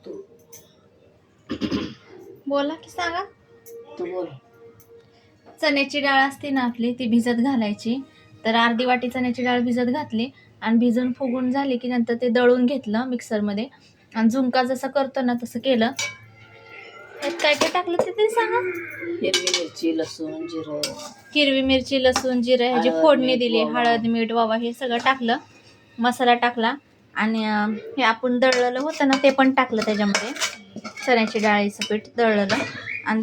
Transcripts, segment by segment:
तू बोला की सांगा. तू बोल. चण्याची डाळ असते ना आपली, ती भिजत घालायची. तर अर्धी वाटी चण्याची डाळ भिजत घातली आणि भिजून फुगून झाली की नंतर ते दळून घेतलं मिक्सरमध्ये आणि झुणका जसं करतो ना तसं केलं. त्यात काय काय टाकलं ते तरी सांगा. हिरवी मिरची, लसूण, जिरं, हिरवी मिरची, लसूण, जिरं ह्याची हळद, फोडणी मीठ, दिली. ओवा. हळद, मीठ, ओवा हे सगळं टाकलं. मसाला टाकला आणि हे आपण दळलेलं होतं ना ते पण टाकलं त्याच्यामध्ये. चण्याची डाळीचं पीठ दळलेलं आणि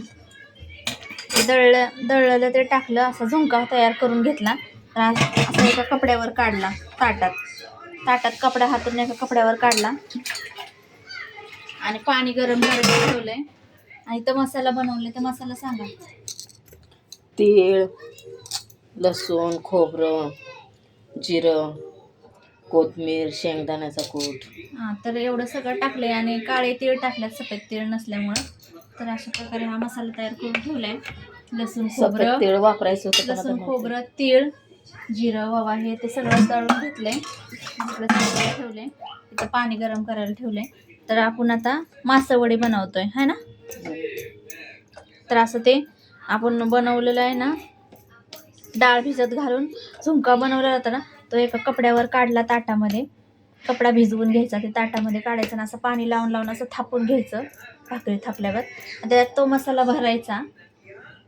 दळलेलं ते टाकलं. असं झुणका तयार करून घेतला. तर असं एका कपड्यावर काढला. ताटात कपडा हातून एका कपड्यावर काढला आणि पाणी गरम करायला ठेवलंय. आणि तो मसाला बनवले. तर मसाला सांगा. तीळ, लसूण, खोबरं, जिरं, कोथिंबीर, शेंगदाण्याचा कूट. हां, तर एवढं सगळं टाकलंय आणि काळे तीळ टाकल्यात सफेद तीळ नसल्यामुळं. तर अशा प्रकारे हा मसाला तयार करून ठेवलाय. लसूण, सफेद खोबरं, तीळ वापरायचं होतं पण आता लसूण, नव्हतं. खोबरं, तीळ, जिरं, ओवा हे ते सगळं दळून घेतलंय. इकडे सगळं ठेवलंय. इथं पाणी गरम करायला ठेवलंय. तर आपण आता मासवडी बनवतोय है ना. तर असं ते आपण बनवलेलं आहे ना, डाळ भिजत घालून झुणका बनवलेला होता ना, तो एका कपड्यावर काढला. ताटामध्ये कपडा भिजवून घ्यायचा, ते ताटामध्ये काढायचं आणि असं पाणी लावून लावून असं थापून घ्यायचं भाकरी थापल्यावर. आणि त्यात तो मसाला भरायचा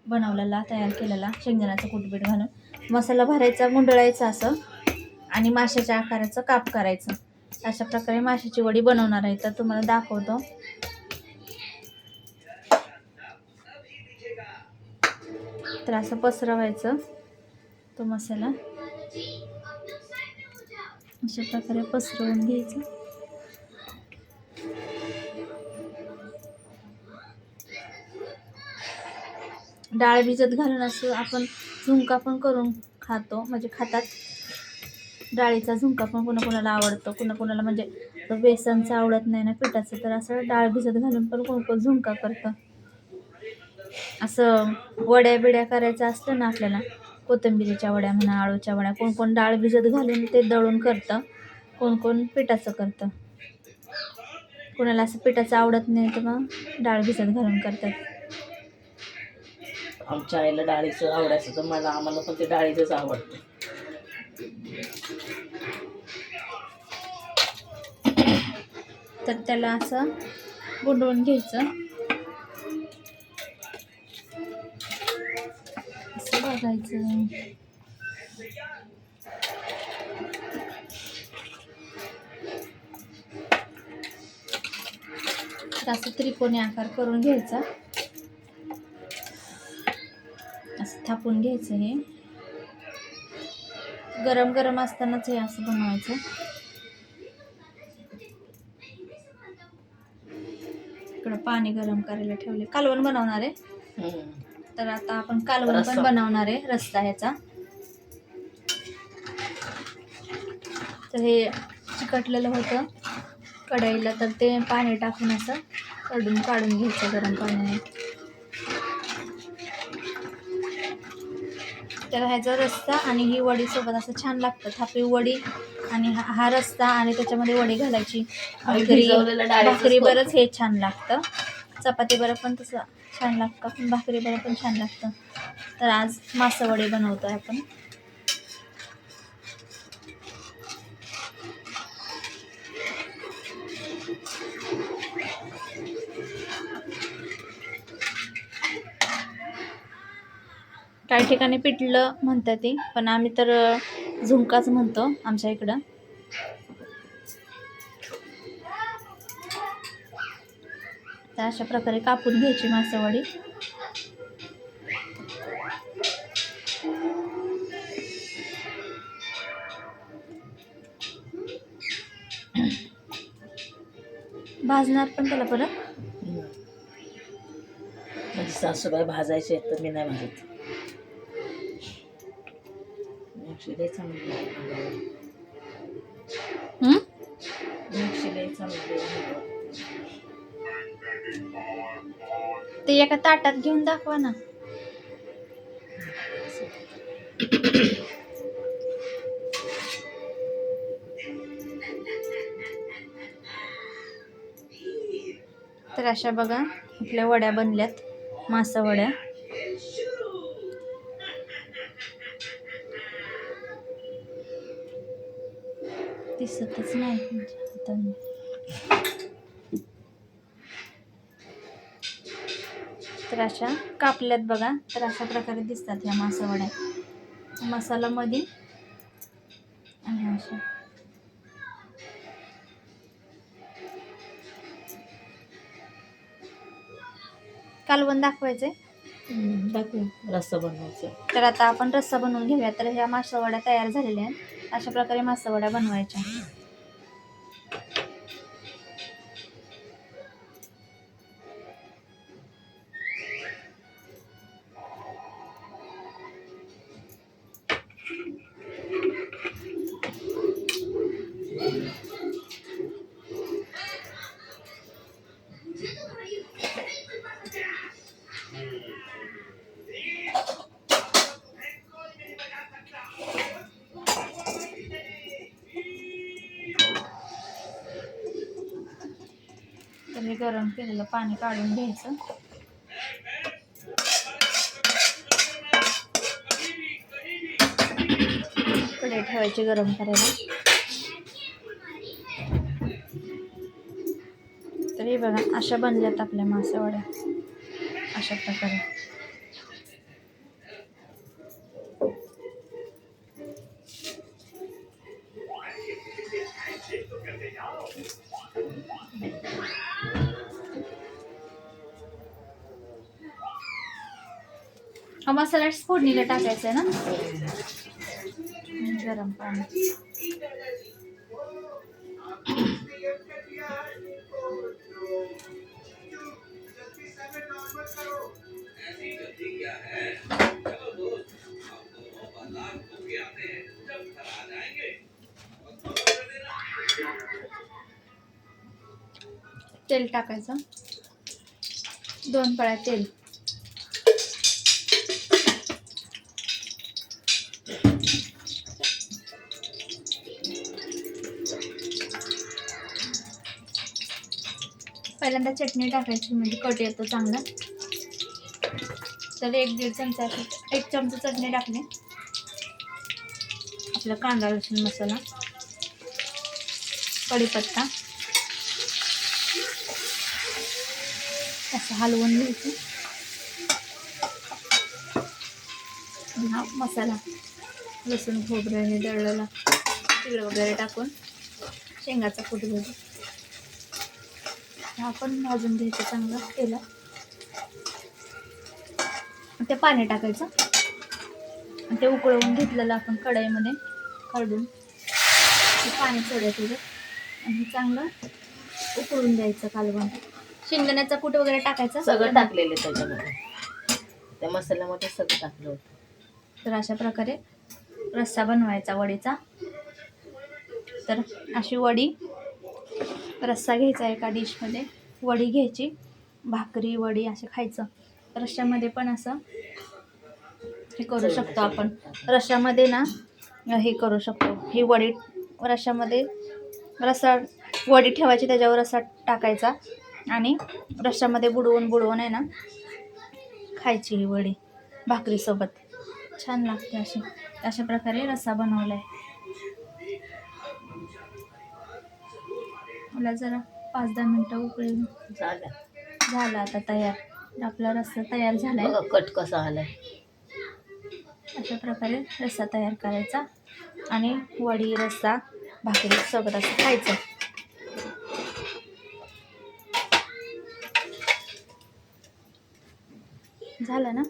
बनवलेला तयार केलेला शेंगदाण्याचं कूटबीट घालून. मसाला भरायचा, गुंडळायचा असं आणि माशाच्या आकाराचं काप करायचं. अशा प्रकारे माशाची वडी बनवणार आहे. तर तुम्हाला दाखवतो. तर असं पसरवायचं तो मसाला, अशा प्रकारे पसरवून घ्यायचं. डाळ भिजत घालून असं आपण झुणका पण करून खातो, म्हणजे खातात. डाळीचा झुणका पण कोणाकोणाला आवडतो, कोणाकोणाला म्हणजे बेसनचं आवडत नाही ना, पिठाचं. तर असं डाळ भिजत घालून पण कोण कोण झुणका करतं. असं वड्या बिड्या करायचं असतं ना आपल्याला, कोथिंबिरीच्या वड्या म्हणा, आळूच्या वड्या, कोण कोण डाळ भिजत घालून ते दळून करतं, कोण कोण पिठाचं करतं. कोणाला असं पिठाचं आवडत नाही तर मग डाळ भिजत घालून करतात. आमच्या आईला डाळीचं आवडायचं, तर आम्हाला पण ते डाळीचंच आवडतं. तर त्याला असं गुंडळून घ्यायचं. असं बघायचं. तर असं त्रिकोणी आकार करून घ्यायचा. असं थापून घ्यायचं. हे गरम गरम असतानाच हे असं बनवायचं. इकडं पाणी गरम करायला ठेवले. कालवण बनवणार आहे. तर आता आपण कालवण पण बनवणार आहे, रस्सा ह्याचा. तर हे चिकटलेलं होतं कढईला, तर ते पाणी टाकून असं काढून घ्यायचं गरम पाण्याने. तर ह्याचा रस्सा आणि ही वडी सोबत असं छान लागतं. थापी वडी आणि हा रस्सा आणि त्याच्यामध्ये वडी घालायची. भाकरी बरंच हे छान लागतं. चपाती बरं पण तसं छान लागतं, पण भाकरी बरं पण छान लागतं. तर आज मासवडी बनवतोय आपण. काही ठिकाणी पिठलं म्हणतात ते, पण आम्ही तर झुणकाच म्हणतो आमच्या इकडं. तर अशा प्रकारे कापून घ्यायची मासवडी. भाजणार पण त्याला परत. माझी सासूबाई भाजायचे तर मी नाही भाजत. ते एका ताटात घेऊन दाखवा ना. तर अशा बघा आपल्या वड्या बनल्यात, मासा वड्या. दिसतच नाही तुमच्या हाताने. तर अशा कापल्यात बघा. तर अशा प्रकारे दिसतात ह्या मासा वड्या. मसाला मध्ये आणि अशा कालवण दाखवायचे. दाखव रस्सा बनवायचं. तर आता आपण रस्सा बनवून घेऊया. तर ह्या मासा वड्या तयार झालेल्या आहेत. अशा प्रकारे मासा वड्या बनवायच्या. तर हे गरम केलेलं पाणी काढून घ्यायचं. कढई ठेवायची गरम करायला. तर हे बघा अशा बनल्यात आपल्या मासा वड्या अशा प्रकारे. हा मसाला फोडणीला टाकायचा आहे ना. गरम पाणी. तेल टाकायचं. 2 पळ्या तेल. पहिल्यांदा चटणी टाकायची म्हणजे कट येतो चांगला. तर 1-1.5 चमचा 1 चमचा चटणी टाकली. आपला कांदा लसूण मसाला, कढीपत्ता असं हलवून घ्यायचं. हा मसाला लसूण खोबरं हे दळलेला तिळ वगैरे टाकून शेंगाचा कूट घ्यायचा. हा पण भाजून घ्यायचं चांगलं तेलात. ते पाणी टाकायचं आणि ते उकळवून घेतलेलं आपण कढईमध्ये काढून ते पाणी सोडायचं आणि चांगलं उकळून द्यायचं कालवण. शेंगदाण्याचा कूट वगैरे टाकायचं. सगळं टाकलेलं त्याच्यामध्ये, त्या मसाल्यामध्ये सगळं टाकलं होतं. तर अशा प्रकारे रस्सा बनवायचा वडीचा. तर अशी वडी रस्सा घ्यायचा एका डिशमध्ये. वडी घ्यायची, भाकरी वडी असं खायचं. रश्श्यामध्ये पण असं हे करू शकतो आपण. रश्श्यामध्ये ना हे करू शकतो. ही वडी रश्श्यामध्ये रस्सा वडी ठेवायची, त्याच्यावर रस्सा टाकायचा आणि रश्श्यामध्ये बुडवून आहे ना खायची ही वडी भाकरीसोबत. छान लागते अशी. अशा प्रकारे रस्सा बनवला आहे. मला जरा 5-10 मिनटं उकळून झाला आता तयार. आपला रस्सा तयार झालाय. कट कसा आलाय. अशा प्रकारे रस्सा तयार करायचा आणि वडी रस्सा भाकरी सोबत असं खायचं. झालं ना.